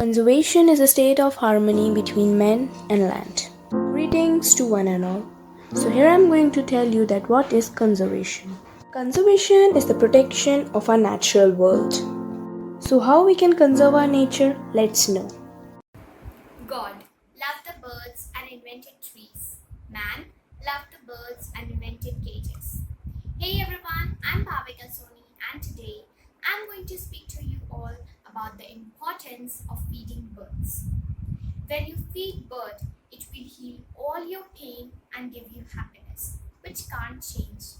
Conservation is a state of harmony between men and land. Greetings to one and all. So here I'm going to tell you that what is conservation. Conservation is the protection of our natural world. So how we can conserve our nature? Let's know. God loved the birds and invented trees. Man loved the birds and invented cages. Hey everyone, I'm Bhavika Soni and today I'm going to speak to you all about the importance of feeding birds. When you feed bird, it will heal all your pain and give you happiness, which can't change.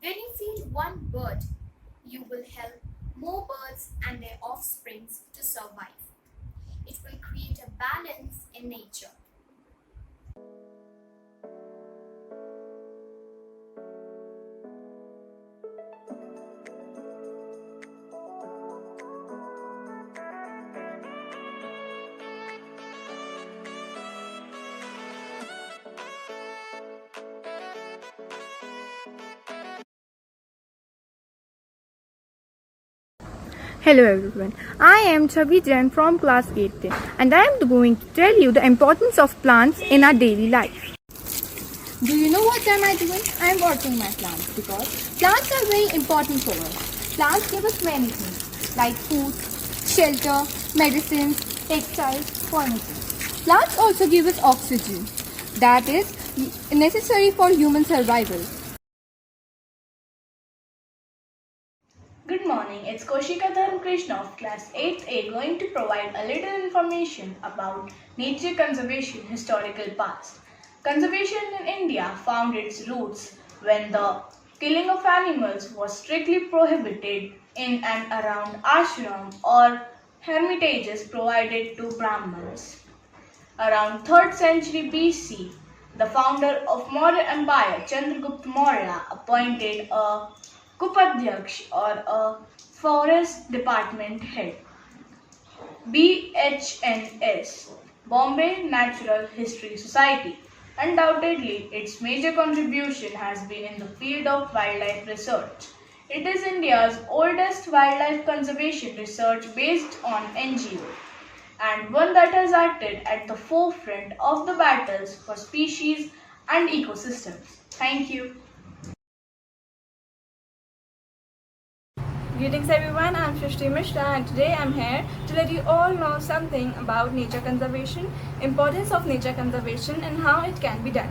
When you feed one bird, you will help more birds and their offsprings to survive. It will create a balance in nature. Hello everyone, I am Chavi Jain from class 8 and I am going to tell you the importance of plants in our daily life. Do you know what am I doing? I am watering my plants because plants are very important for us. Plants give us many things like food, shelter, medicines, textiles, furniture. Plants also give us oxygen that is necessary for human survival. Good morning, it's Koshika Dharm Krishna of class 8A going to provide a little information about nature conservation historical past. Conservation in India found its roots when the killing of animals was strictly prohibited in and around ashram or hermitages provided to Brahmins. Around 3rd century BC, the founder of Maurya Empire, Chandragupta Maurya, appointed a Kupadhyaksh or a forest department head. BHNS, Bombay Natural History Society. Undoubtedly, its major contribution has been in the field of wildlife research. It is India's oldest wildlife conservation research based on NGO and one that has acted at the forefront of the battles for species and ecosystems. Thank you. Greetings everyone, I am Shrishti Mishra and today I am here to let you all know something about nature conservation, importance of nature conservation and how it can be done.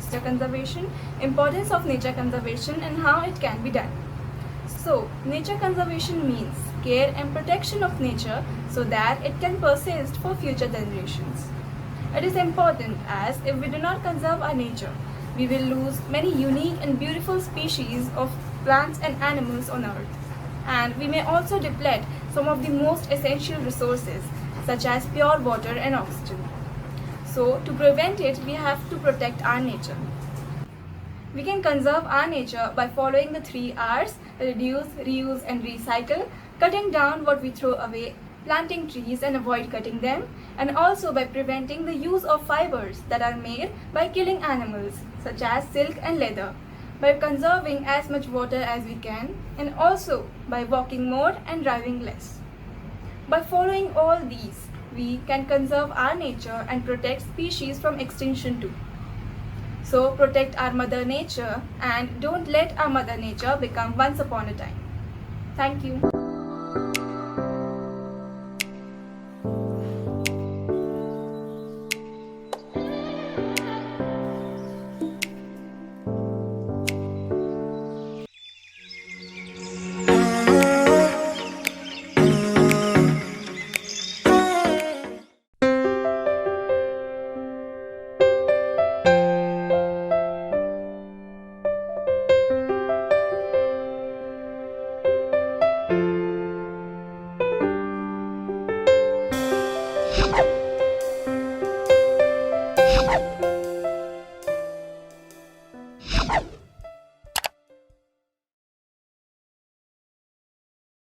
Nature conservation, importance of nature conservation and how it can be done. So, nature conservation means care and protection of nature so that it can persist for future generations. It is important as if we do not conserve our nature, we will lose many unique and beautiful species of plants and animals on earth. And we may also deplete some of the most essential resources such as pure water and oxygen. So to prevent it, we have to protect our nature. We can conserve our nature by following the 3 R's: reduce, reuse and recycle, cutting down what we throw away, planting trees and avoid cutting them, and also by preventing the use of fibers that are made by killing animals such as silk and leather, by conserving as much water as we can, and also by walking more and driving less. By following all these, we can conserve our nature and protect species from extinction too. So protect our mother nature and don't let our mother nature become once upon a time. Thank you.